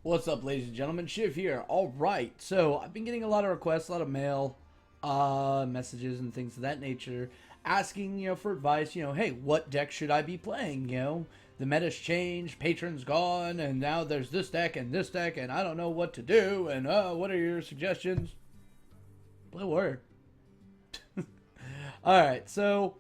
What's up, ladies and gentlemen? Shiv here. All right, so I've been getting a lot of requests, a lot of mail, messages, and things of that nature, asking for advice. Hey, what deck should I be playing? The meta's changed, patron's gone, and now there's this deck, and I don't know what to do. And what are your suggestions? Play Warrior. All right, so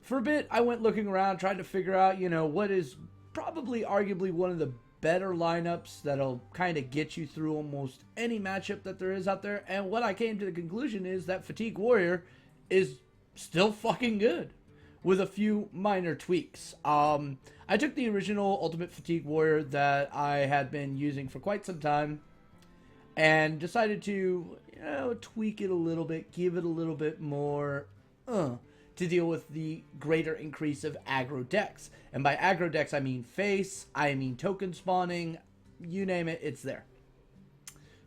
for a bit, I went looking around, trying to figure out, what is probably, arguably, one of the better lineups that'll kind of get you through almost any matchup that there is out there. And what I came to the conclusion is that Fatigue Warrior is still fucking good with a few minor tweaks. I took the original Ultimate Fatigue Warrior that I had been using for quite some time and decided to, tweak it a little bit, give it a little bit more to deal with the greater increase of aggro decks. And by aggro decks, I mean face, I mean token spawning, you name it, it's there.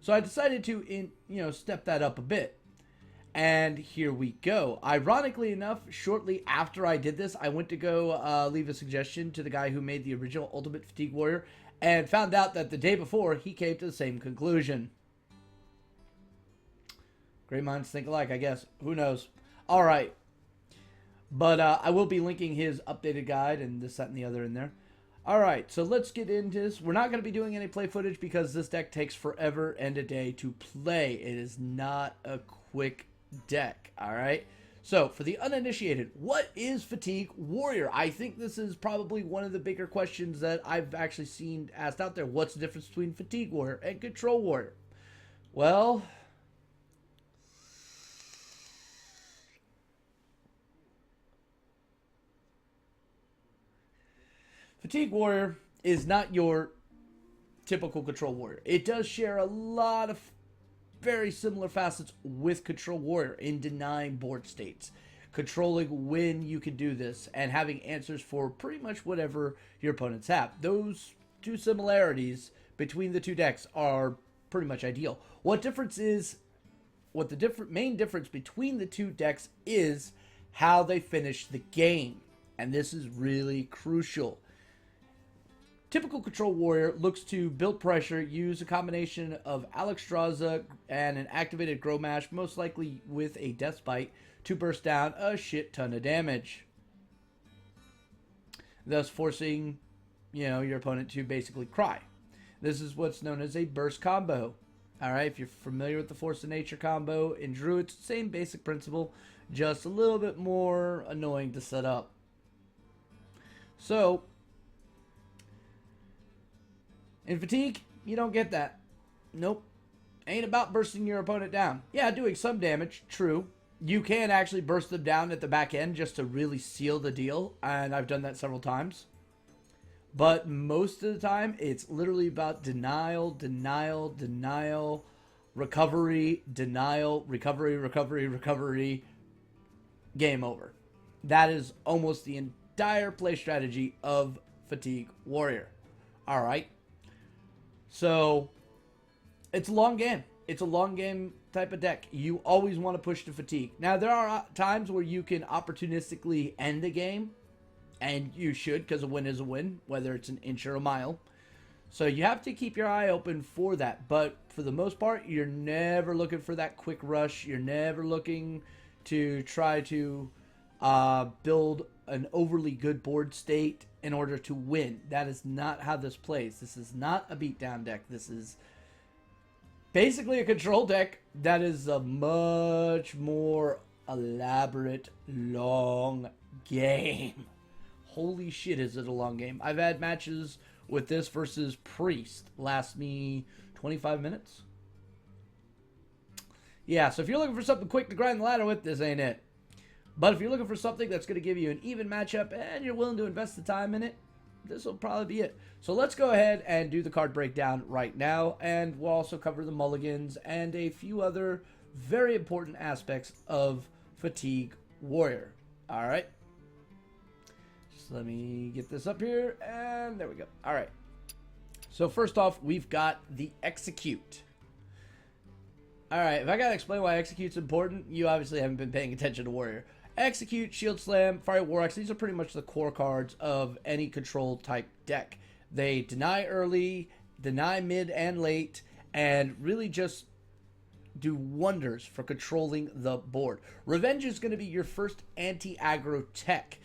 So I decided to, step that up a bit. And here we go. Ironically enough, shortly after I did this, I went to go leave a suggestion to the guy who made the original Ultimate Fatigue Warrior and found out that the day before, he came to the same conclusion. Great minds think alike, I guess. Who knows? All right. But I will be linking his updated guide and this, that, and the other in there. Alright, so let's get into this. We're not going to be doing any play footage because this deck takes forever and a day to play. It is not a quick deck, alright? So, for the uninitiated, what is Fatigue Warrior? I think this is probably one of the bigger questions that I've actually seen asked out there. What's the difference between Fatigue Warrior and Control Warrior? Well, Fatigue Warrior is not your typical Control Warrior. It does share a lot of very similar facets with Control Warrior in denying board states, controlling when you can do this, and having answers for pretty much whatever your opponents have. Those two similarities between the two decks are pretty much ideal. What the main difference between the two decks is how they finish the game. And this is really crucial. Typical Control Warrior looks to build pressure, use a combination of Alexstrasza and an activated Grow Mash, most likely with a Death Bite, to burst down a shit ton of damage. Thus forcing, your opponent to basically cry. This is what's known as a burst combo. Alright, if you're familiar with the Force of Nature combo in Druids, same basic principle, just a little bit more annoying to set up. So, in Fatigue, you don't get that. Nope. Ain't about bursting your opponent down. Yeah, doing some damage, true. You can actually burst them down at the back end just to really seal the deal, and I've done that several times. But most of the time, it's literally about denial, denial, denial, recovery, denial, recovery, recovery, recovery, game over. That is almost the entire play strategy of Fatigue Warrior. Alright. So, it's a long game. It's a long game type of deck. You always want to push to Fatigue. Now, there are times where you can opportunistically end a game, and you should, because a win is a win, whether it's an inch or a mile. So, you have to keep your eye open for that. But for the most part, you're never looking for that quick rush. You're never looking to try to build an overly good board state in order to win. That is not how this plays. This is not a beatdown deck. This is basically a control deck that is a much more elaborate, long game. Holy shit, is it a long game. I've had matches with this versus Priest last me 25 minutes. Yeah, so if you're looking for something quick to grind the ladder with, this ain't it. But if you're looking for something that's going to give you an even matchup and you're willing to invest the time in it, this will probably be it. So let's go ahead and do the card breakdown right now. And we'll also cover the mulligans and a few other very important aspects of Fatigue Warrior. All right. Just let me get this up here. And there we go. All right. So first off, we've got the Execute. All right. If I got to explain why Execute's important, you obviously haven't been paying attention to Warrior. Execute, Shield Slam, Fire War Axe, these are pretty much the core cards of any control type deck. They deny early, deny mid and late, and really just do wonders for controlling the board. Revenge is going to be your first anti-aggro tech.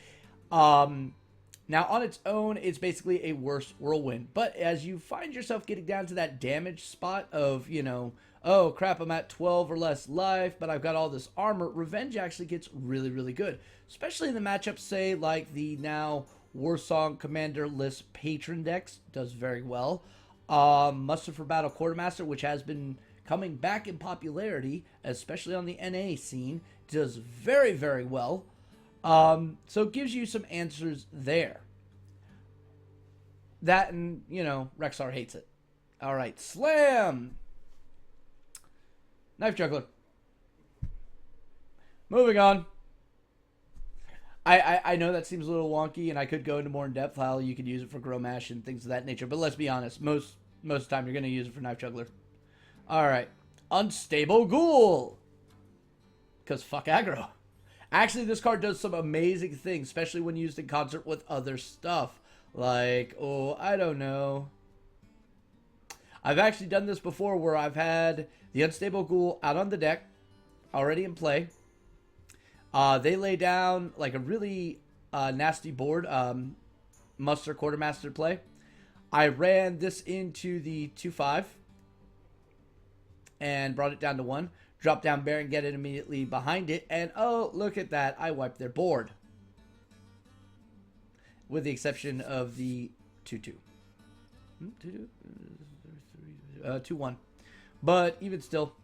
Now, on its own, it's basically a worse whirlwind. But as you find yourself getting down to that damage spot of, you know, oh, crap, I'm at 12 or less life, but I've got all this armor, Revenge actually gets really, really good. Especially in the matchups, say, like the now Warsong Commander-less Patron decks, does very well. Muster for Battle Quartermaster, which has been coming back in popularity, especially on the NA scene, does very, very well. So it gives you some answers there. That and, you know, Rexar hates it. All right, Slam! Knife Juggler. Moving on. I know that seems a little wonky, and I could go into more in depth how you could use it for Grow Mash and things of that nature, but let's be honest, most of the time you're going to use it for Knife Juggler. Alright. Unstable Ghoul! Because fuck aggro. Actually, this card does some amazing things, especially when used in concert with other stuff. Like, oh, I don't know. I've actually done this before where I've had the Unstable Ghoul out on the deck, already in play. They lay down like a really nasty board, Muster Quartermaster play. I ran this into the 2-5 and brought it down to 1. Drop down Baron, get it immediately behind it, and oh, look at that, I wiped their board. With the exception of the 2-2. 2-1. But even still,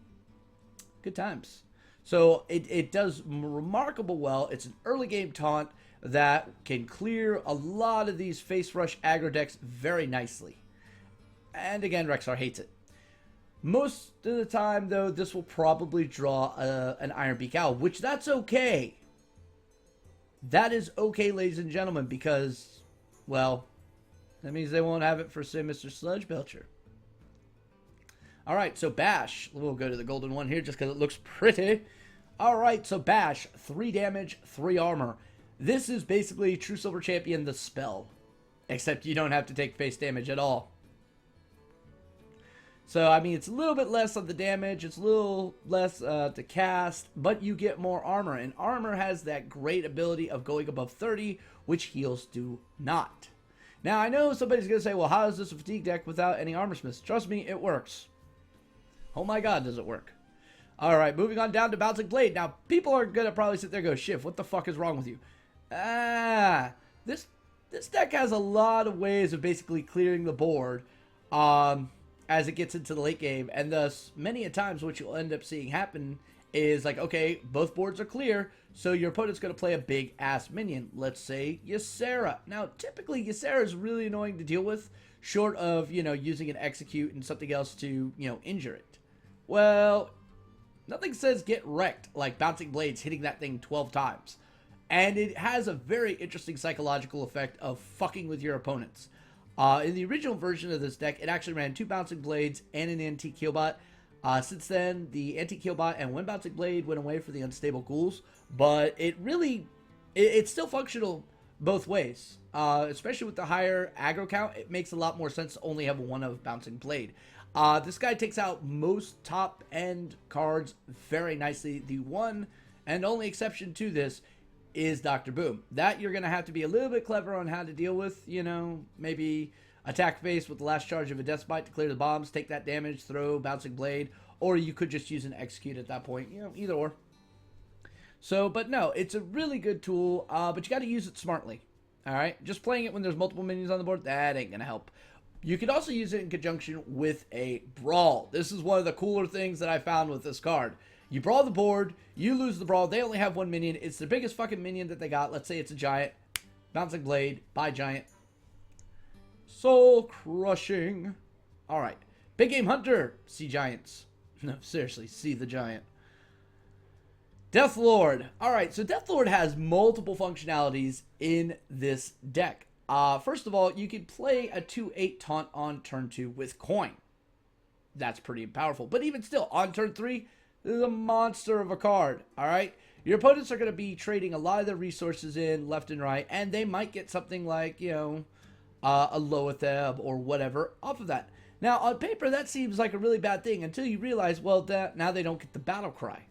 good times. So it does remarkable well. It's an early game taunt that can clear a lot of these face rush aggro decks very nicely. And again, Rexar hates it. Most of the time, though, this will probably draw an Iron Beak Owl, which that's okay. That is okay, ladies and gentlemen, because, well, that means they won't have it for, say, Mr. Sludge Belcher. All right, so Bash. We'll go to the golden one here just because it looks pretty. All right, so Bash, 3 damage, 3 armor. This is basically True Silver Champion, the spell, except you don't have to take face damage at all. So, I mean, it's a little bit less on the damage, it's a little less to cast, but you get more armor. And armor has that great ability of going above 30, which heals do not. Now, I know somebody's going to say, well, how is this a fatigue deck without any armor smiths? Trust me, it works. Oh my god, does it work. Alright, moving on down to Bouncing Blade. Now, people are going to probably sit there and go, Shiv, what the fuck is wrong with you? This deck has a lot of ways of basically clearing the board. As it gets into the late game, and thus many a times what you'll end up seeing happen is like, okay, both boards are clear, so your opponent's going to play a big ass minion. Let's say Ysera. Now, typically Ysera is really annoying to deal with, short of, you know, using an execute and something else to, you know, injure it. Well, nothing says get wrecked like Bouncing Blades hitting that thing 12 times. And it has a very interesting psychological effect of fucking with your opponents. In the original version of this deck, it actually ran 2 Bouncing Blades and an Antique Killbot. Since then, the Antique Killbot and 1 Bouncing Blade went away for the Unstable Ghouls, but it's still functional both ways. Especially with the higher aggro count, it makes a lot more sense to only have 1 of Bouncing Blade. This guy takes out most top-end cards very nicely. The one and only exception to this is Dr. Boom. That you're going to have to be a little bit clever on how to deal with, you know, maybe attack face with the last charge of a Death Bite to clear the bombs, take that damage, throw Bouncing Blade, or you could just use an Execute at that point, you know, either or. So, but no, it's a really good tool, but you got to use it smartly, all right? Just playing it when there's multiple minions on the board, that ain't going to help. You could also use it in conjunction with a Brawl. This is one of the cooler things that I found with this card. You brawl the board, you lose the brawl, they only have 1 minion. It's the biggest fucking minion that they got. Let's say it's a giant. Bouncing Blade, by giant. Soul Crushing. Alright. Big Game Hunter. See giants. No, seriously, see the giant. Death Lord. Alright, so Death Lord has multiple functionalities in this deck. First of all, you can play a 2/8 taunt on turn 2 with coin. That's pretty powerful. But even still, on turn 3, this is a monster of a card, all right? Your opponents are going to be trading a lot of their resources in left and right, and they might get something like, you know, a Loatheb or whatever off of that. Now, on paper, that seems like a really bad thing until you realize, well, that now they don't get the battle cry.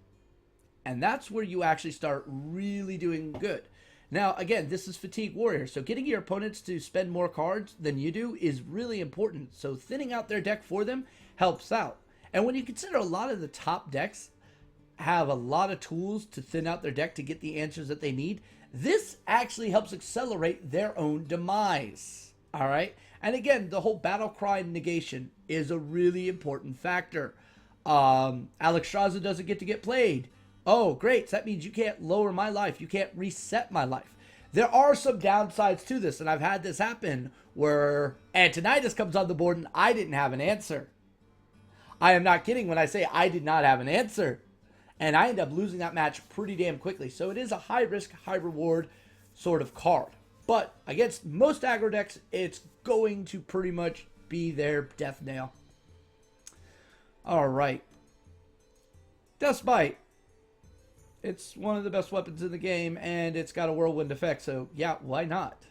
And that's where you actually start really doing good. Now, again, this is Fatigue Warrior, so getting your opponents to spend more cards than you do is really important. So thinning out their deck for them helps out. And when you consider a lot of the top decks have a lot of tools to thin out their deck to get the answers that they need, this actually helps accelerate their own demise. All right? And again, the whole battle cry negation is a really important factor. Alex Straza doesn't get played. Oh, great. So that means you can't lower my life. You can't reset my life. There are some downsides to this, and I've had this happen where Antonidas comes on the board and I didn't have an answer. I am not kidding when I say I did not have an answer. And I end up losing that match pretty damn quickly. So it is a high risk, high reward sort of card. But against most aggro decks, it's going to pretty much be their death nail. All right. Dustbite. It's one of the best weapons in the game, and it's got a whirlwind effect, so yeah, why not?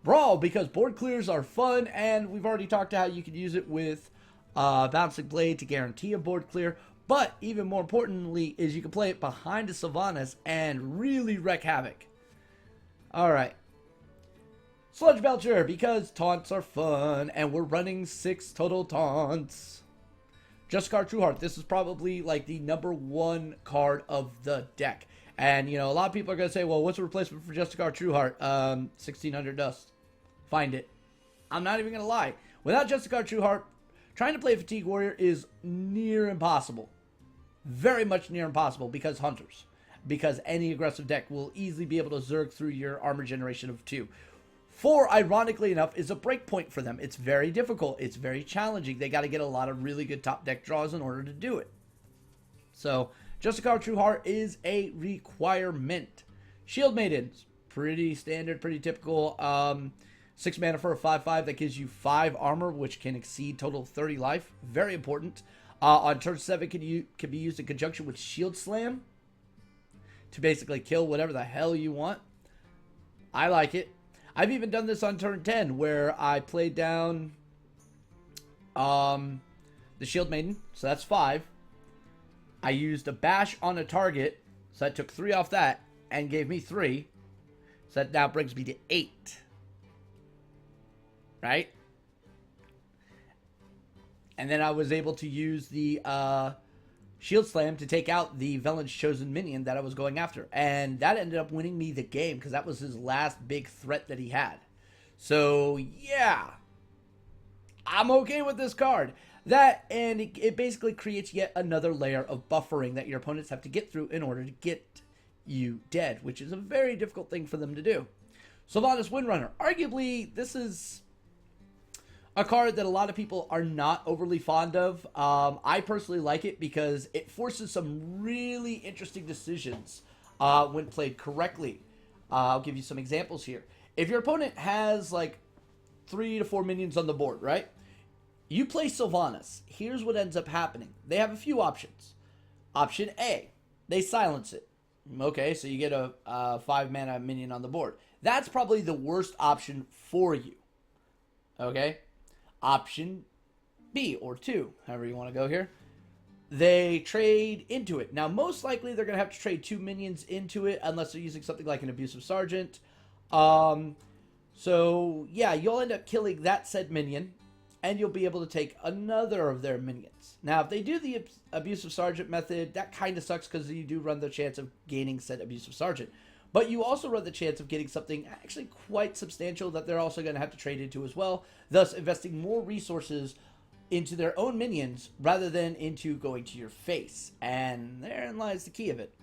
Brawl, because board clears are fun, and we've already talked about how you can use it with Bouncing Blade to guarantee a board clear, but even more importantly is you can play it behind a Sylvanas and really wreak havoc. Alright. Sludge Belcher, because taunts are fun, and we're running 6 total taunts. Justicar Trueheart, this is probably like the #1 card of the deck. And, you know, a lot of people are going to say, well, what's a replacement for Justicar Trueheart? 1600 Dust. Find it. I'm not even going to lie. Without Justicar Trueheart, trying to play Fatigue Warrior is near impossible. Very much near impossible because Hunters. Because any aggressive deck will easily be able to zerg through your armor generation of 2. 4, ironically enough, is a breakpoint for them. It's very difficult. It's very challenging. They got to get a lot of really good top deck draws in order to do it. So, Justicar Trueheart is a requirement. Shield Maidens, pretty standard, pretty typical. 6 mana for a 5/5 that gives you 5 armor, which can exceed total 30 life. Very important. On turn 7, can be used in conjunction with Shield Slam to basically kill whatever the hell you want. I like it. I've even done this on turn 10 where I played down the Shield Maiden, so that's 5. I used a bash on a target, so that took 3 off that and gave me 3. So that now brings me to 8. Right? And then I was able to use the Shield Slam to take out the Velen's Chosen minion that I was going after. And that ended up winning me the game because that was his last big threat that he had. So, yeah. I'm okay with this card. That, and it basically creates yet another layer of buffering that your opponents have to get through in order to get you dead, which is a very difficult thing for them to do. Sylvanas Windrunner. Arguably, this is a card that a lot of people are not overly fond of. I personally like it because it forces some really interesting decisions when played correctly. I'll give you some examples here. If your opponent has like 3 to 4 minions on the board, right? You play Sylvanas. Here's what ends up happening. They have a few options. Option A, they silence it. Okay, so you get a 5 mana minion on the board. That's probably the worst option for you. Okay? Option B, or 2, however you want to go here. They trade into it. Now, most likely, they're going to have to trade 2 minions into it, unless they're using something like an Abusive Sergeant. So, yeah, you'll end up killing that said minion, and you'll be able to take another of their minions. Now, if they do the Abusive Sergeant method, that kind of sucks, because you do run the chance of gaining said Abusive Sergeant. But you also run the chance of getting something actually quite substantial that they're also going to have to trade into as well, thus investing more resources into their own minions rather than into going to your face. And therein lies the key of it.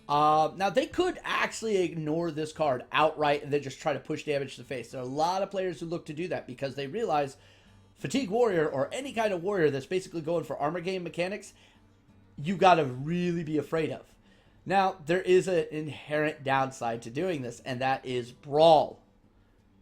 Now, they could actually ignore this card outright and then just try to push damage to the face. There are a lot of players who look to do that because they realize Fatigue Warrior, or any kind of warrior that's basically going for armor game mechanics, you got to really be afraid of. Now, there is an inherent downside to doing this, and that is Brawl.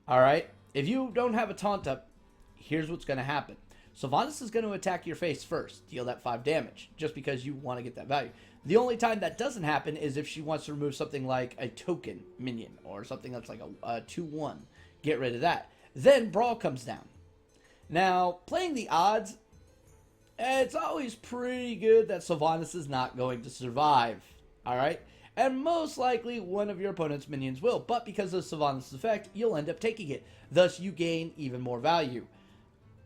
Alright? If you don't have a taunt up, here's what's going to happen. Sylvanas is going to attack your face first, deal that 5 damage, just because you want to get that value. The only time that doesn't happen is if she wants to remove something like a token minion, or something that's like a 2-1. Get rid of that. Then Brawl comes down. Now, playing the odds, it's always pretty good that Sylvanas is not going to survive. Alright? And most likely one of your opponent's minions will. But because of Sylvanas' effect, you'll end up taking it. Thus, you gain even more value.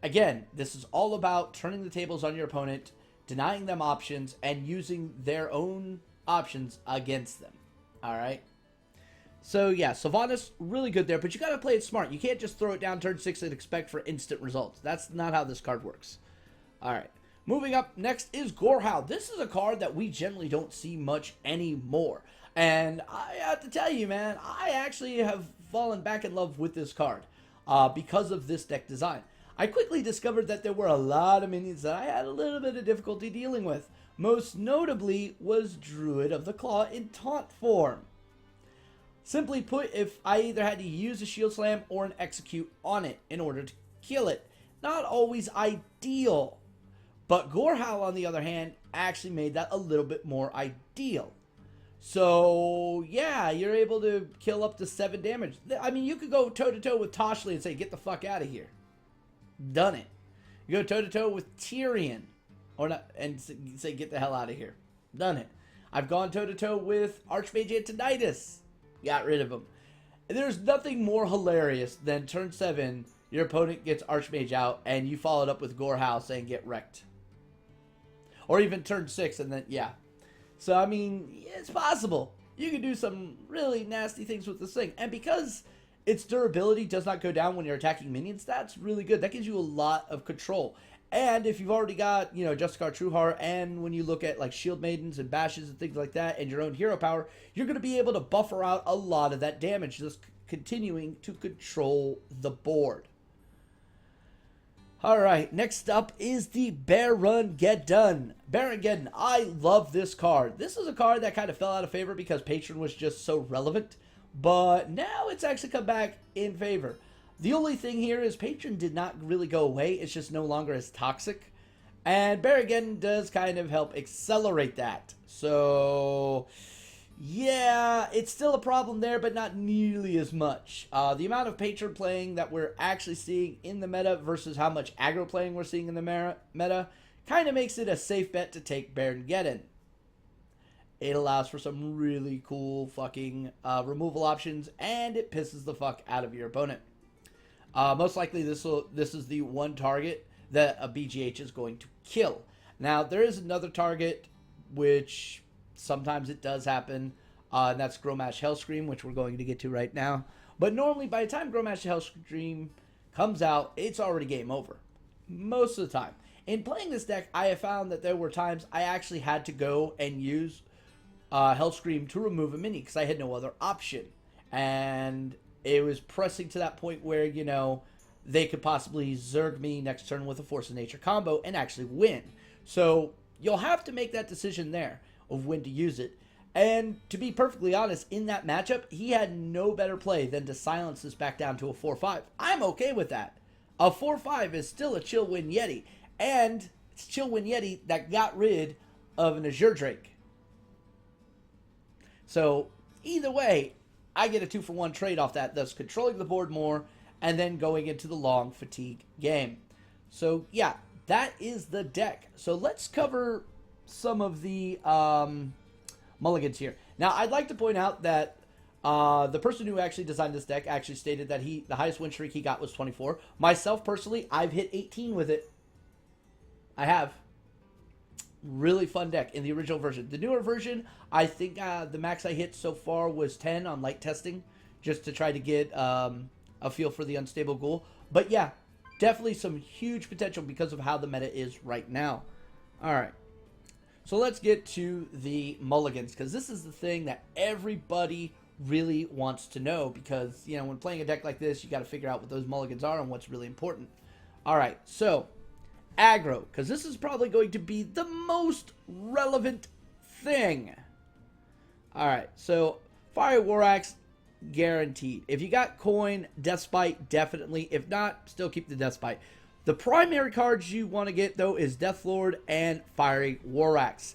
Again, this is all about turning the tables on your opponent, denying them options, and using their own options against them. Alright? So yeah, Sylvanas, really good there, but you gotta play it smart. You can't just throw it down turn 6 and expect for instant results. That's not how this card works. Alright, moving up next is Gorehowl. This is a card that we generally don't see much anymore. And I have to tell you, man, I actually have fallen back in love with this card because of this deck design. I quickly discovered that there were a lot of minions that I had a little bit of difficulty dealing with. Most notably was Druid of the Claw in taunt form. Simply put, if I either had to use a Shield Slam or an Execute on it in order to kill it. Not always ideal. But Gorehowl, on the other hand, actually made that a little bit more ideal. So, yeah, you're able to kill up to 7 damage. I mean, you could go toe-to-toe with Toshli and say, get the fuck out of here. Done it. You go toe-to-toe with Tyrion or not, and say, get the hell out of here. Done it. I've gone toe-to-toe with Archmage Antonidas. Got rid of him. There's nothing more hilarious than turn 7, your opponent gets Archmage out, and you followed up with Gorehowl saying, get wrecked. Or even turn 6, and then, yeah. So, I mean, it's possible. You can do some really nasty things with this thing. And because its durability does not go down when you're attacking minions, that's really good. That gives you a lot of control. And if you've already got, you know, Justicar Trueheart, and when you look at, like, Shield Maidens and Bashes and things like that, and your own hero power, you're going to be able to buffer out a lot of that damage, just continuing to control the board. Alright, next up is the Baron-Geddon. Baron-Geddon, I love this card. This is a card that kind of fell out of favor because Patron was just so relevant, but now it's actually come back in favor. The only thing here is Patron did not really go away, it's just no longer as toxic, and Baron-Geddon does kind of help accelerate that. So, yeah, it's still a problem there, but not nearly as much. The amount of Patron playing that we're actually seeing in the meta versus how much aggro playing we're seeing in the meta kind of makes it a safe bet to take Baron-Geddon. It allows for some really cool fucking removal options, and it pisses the fuck out of your opponent. Most likely this is the one target that a BGH is going to kill. Now, there is another target which sometimes it does happen, and that's Grommash Hellscream, which we're going to get to right now. But normally, by the time Grommash Hellscream comes out, it's already game over. Most of the time. In playing this deck, I have found that there were times I actually had to go and use Hellscream to remove a mini because I had no other option. And it was pressing to that point where, you know, they could possibly Zerg me next turn with a Force of Nature combo and actually win. So you'll have to make that decision there of when to use it. And to be perfectly honest, in that matchup, he had no better play than to silence this back down to a 4-5. I'm okay with that. A 4-5 is still a Chillwind Yeti. And it's Chillwind Yeti that got rid of an Azure Drake. So either way, I get a 2-for-1 trade off that, thus controlling the board more and then going into the long fatigue game. So yeah, that is the deck. So let's cover some of the mulligans here. Now, I'd like to point out that the person who actually designed this deck actually stated that the highest win streak he got was 24. Myself, personally, I've hit 18 with it. I have. Really fun deck in the original version. The newer version, I think the max I hit so far was 10 on light testing, just to try to get a feel for the Unstable Ghoul. But yeah, definitely some huge potential because of how the meta is right now. Alright. So let's get to the mulligans, because this is the thing that everybody really wants to know, because, you know, when playing a deck like this, you got to figure out what those mulligans are and what's really important. Alright, so aggro, because this is probably going to be the most relevant thing. Alright, so Fiery War Axe, guaranteed. If you got coin, Deathspite, definitely. If not, still keep the Deathspite. The primary cards you want to get, though, is Deathlord and Fiery War Axe.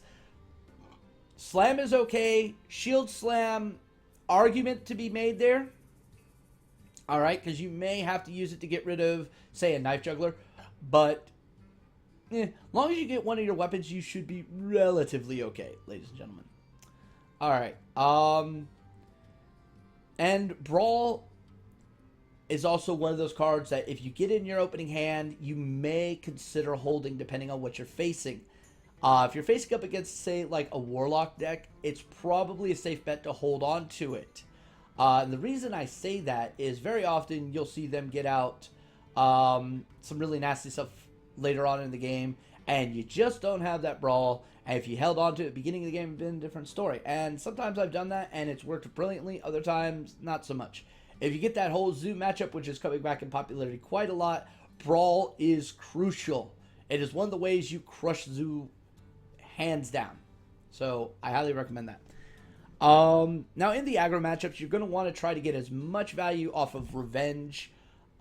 Slam is okay. Shield Slam, argument to be made there. Alright, because you may have to use it to get rid of, say, a Knife Juggler. But as long as you get one of your weapons, you should be relatively okay, ladies and gentlemen. All right. And Brawl is also one of those cards that if you get in your opening hand, you may consider holding depending on what you're facing. If you're facing up against, say, like a Warlock deck, it's probably a safe bet to hold on to it. And the reason I say that is very often you'll see them get out some really nasty stuff later on in the game, and you just don't have that Brawl. And if you held on to it at the beginning of the game, it'd been a different story. And sometimes I've done that, and it's worked brilliantly. Other times, not so much. If you get that whole Zoo matchup, which is coming back in popularity quite a lot, Brawl is crucial. It is one of the ways you crush Zoo hands down. So I highly recommend that. Now in the aggro matchups, you're going to want to try to get as much value off of Revenge,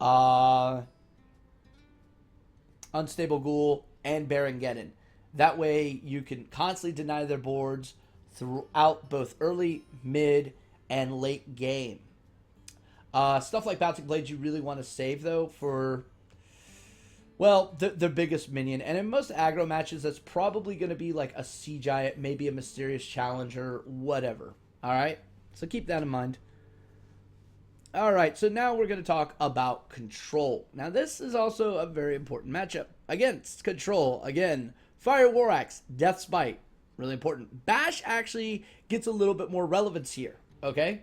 Unstable Ghoul, and Barongeddon. That way you can constantly deny their boards throughout both early, mid, and late game. Stuff like Bouncing Blades you really want to save, though, for, well, the biggest minion. And in most aggro matches, that's probably going to be like a Sea Giant, maybe a Mysterious Challenger, whatever. All right? So keep that in mind. All right, so now we're going to talk about Control. Now, this is also a very important matchup. Against Control, again, Fire War Axe, Death Spite, really important. Bash actually gets a little bit more relevance here, okay?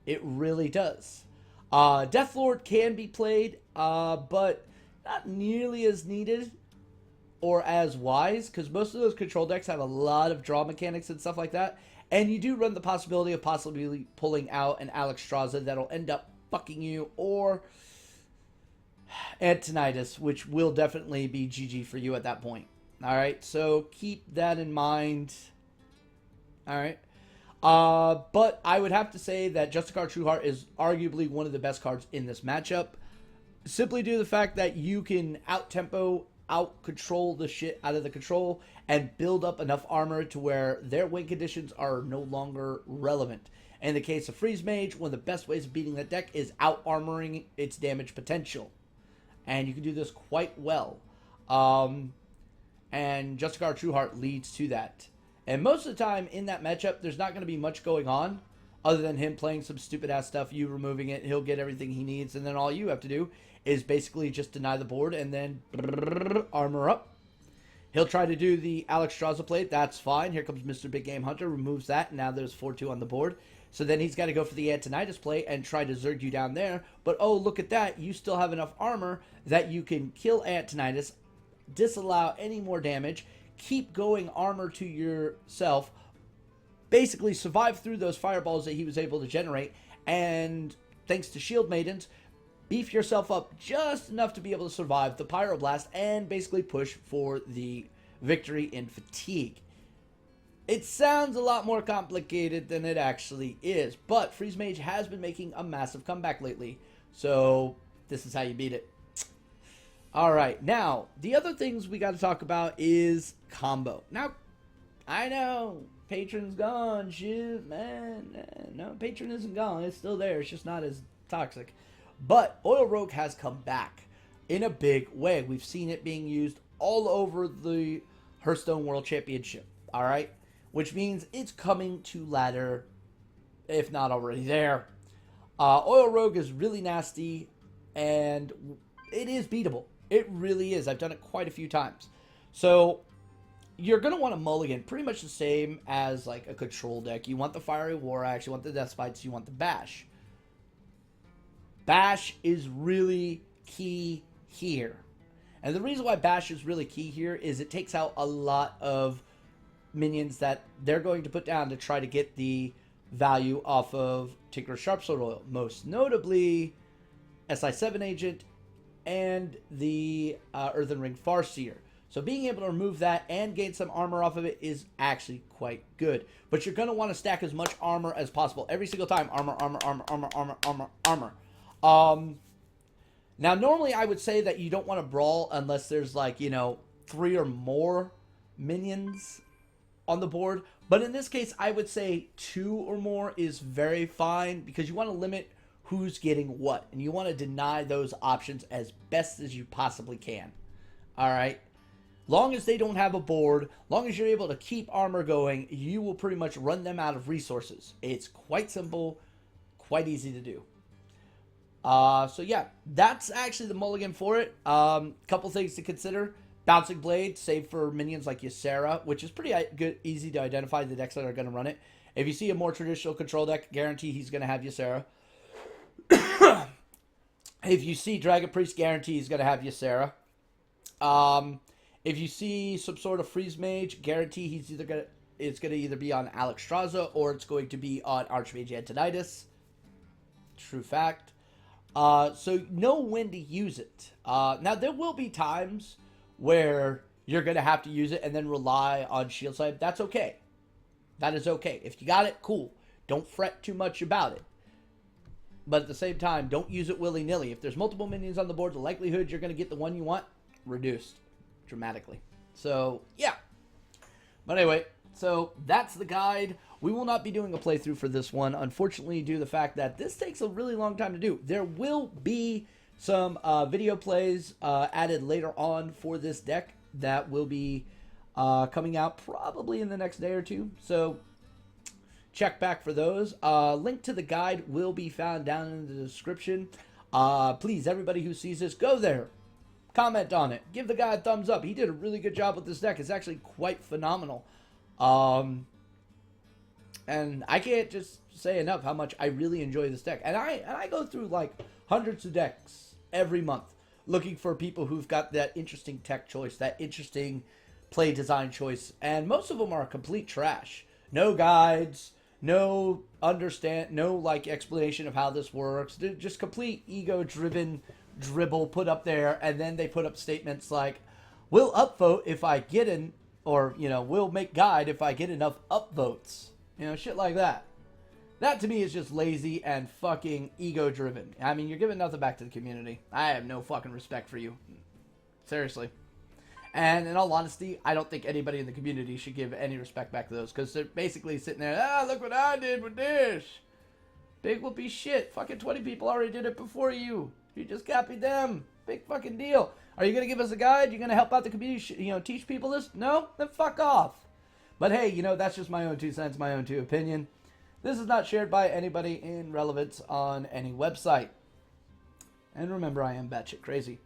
It really does. Death Lord can be played, but not nearly as needed or as wise, because most of those control decks have a lot of draw mechanics and stuff like that, and you do run the possibility of possibly pulling out an Alexstrasza that'll end up fucking you, or Antonidas, which will definitely be GG for you at that point. All right, so keep that in mind. All right. But I would have to say that Justicar Trueheart is arguably one of the best cards in this matchup. Simply due to the fact that you can out-tempo, out-control the shit out of the control, and build up enough armor to where their win conditions are no longer relevant. In the case of Freeze Mage, one of the best ways of beating that deck is out-armoring its damage potential. And you can do this quite well. And Justicar Trueheart leads to that. And most of the time in that matchup, there's not going to be much going on other than him playing some stupid-ass stuff, you removing it, he'll get everything he needs, and then all you have to do is basically just deny the board and then armor up. He'll try to do the Alexstrasza plate. That's fine. Here comes Mr. Big Game Hunter, removes that, and now there's 4-2 on the board. So then he's got to go for the Antonidas play and try to Zerg you down there. But, oh, look at that. You still have enough armor that you can kill Antonidas, disallow any more damage, keep going armor to yourself, basically survive through those fireballs that he was able to generate, and thanks to Shield Maidens, beef yourself up just enough to be able to survive the Pyroblast and basically push for the victory in Fatigue. It sounds a lot more complicated than it actually is, but Freeze Mage has been making a massive comeback lately, so this is how you beat it. Alright, now, the other things we got to talk about is combo. Now, I know, Patron's gone, shit, man. No, Patron isn't gone, it's still there, it's just not as toxic. But Oil Rogue has come back in a big way. We've seen it being used all over the Hearthstone World Championship, alright? Which means it's coming to ladder, if not already there. Oil Rogue is really nasty, and it is beatable. It really is. I've done it quite a few times. So, you're going to want a Mulligan, pretty much the same as like a control deck. You want the Fiery War Axe, you want the Death Spites, you want the Bash. Bash is really key here. And the reason why Bash is really key here is it takes out a lot of minions that they're going to put down to try to get the value off of Tinker's Sharpsword Oil. Most notably, SI7 Agent and the Earthen Ring Farseer. So being able to remove that and gain some armor off of it is actually quite good. But you're going to want to stack as much armor as possible. Every single time, armor, armor, armor, armor, armor, armor, armor. Now, normally I would say that you don't want to brawl unless there's like, 3 or more minions on the board. But in this case, I would say 2 or more is very fine because you want to limit who's getting what. And you want to deny those options as best as you possibly can. All right? Long as they don't have a board, long as you're able to keep armor going, you will pretty much run them out of resources. It's quite simple, quite easy to do. So yeah, that's actually the mulligan for it. Couple things to consider. Bouncing Blade, save for minions like Ysera, which is pretty good, easy to identify the decks that are going to run it. If you see a more traditional control deck, guarantee he's going to have Ysera. If you see Dragon Priest, guarantee he's going to have Ysera. If you see some sort of Freeze Mage, guarantee it's going to either be on Alexstrasza or it's going to be on Archmage Antonidas. True fact. So know when to use it. Now, there will be times where you're going to have to use it and then rely on Shield Side. That's okay. That is okay. If you got it, cool. Don't fret too much about it. But at the same time, don't use it willy-nilly. If there's multiple minions on the board, the likelihood you're going to get the one you want reduced dramatically. So, yeah. But anyway, so that's the guide. We will not be doing a playthrough for this one, unfortunately, due to the fact that this takes a really long time to do. There will be some video plays added later on for this deck that will be coming out probably in the next day or two. So check back for those. Link to the guide will be found down in the description. Please, everybody who sees this, go there. Comment on it. Give the guy a thumbs up. He did a really good job with this deck. It's actually quite phenomenal. And I can't just say enough how much I really enjoy this deck. And I go through like hundreds of decks every month looking for people who've got that interesting tech choice, that interesting play design choice. And most of them are complete trash. No guides, no like explanation of how this works. They're just complete ego-driven dribble put up there. And then they put up statements like, we'll upvote if I get in, or, you know, we'll make guide if I get enough upvotes. You know, shit like that. That to me is just lazy and fucking ego-driven. I mean, you're giving nothing back to the community. I have no fucking respect for you. Seriously. And in all honesty, I don't think anybody in the community should give any respect back to those. Because they're basically sitting there, look what I did with this. Big whoopee shit. Fucking 20 people already did it before you. You just copied them. Big fucking deal. Are you going to give us a guide? You're going to help out the community, you know, teach people this? No? Then fuck off. But hey, you know, that's just my own 2 cents, my own opinion. This is not shared by anybody in relevance on any website. And remember, I am batshit crazy.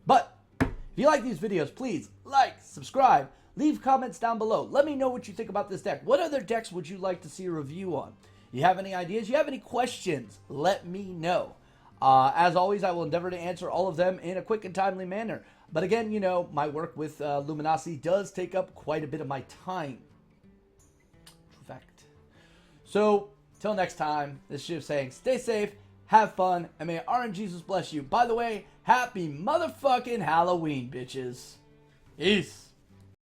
But if you like these videos, please like, subscribe, leave comments down below. Let me know what you think about this deck. What other decks would you like to see a review on? You have any ideas? You have any questions? Let me know. As always, I will endeavor to answer all of them in a quick and timely manner. But again, you know, my work with Luminosity does take up quite a bit of my time. True fact. So, till next time, this is Shiv saying, stay safe, have fun, and may RNGesus bless you. By the way, happy motherfucking Halloween, bitches. Peace.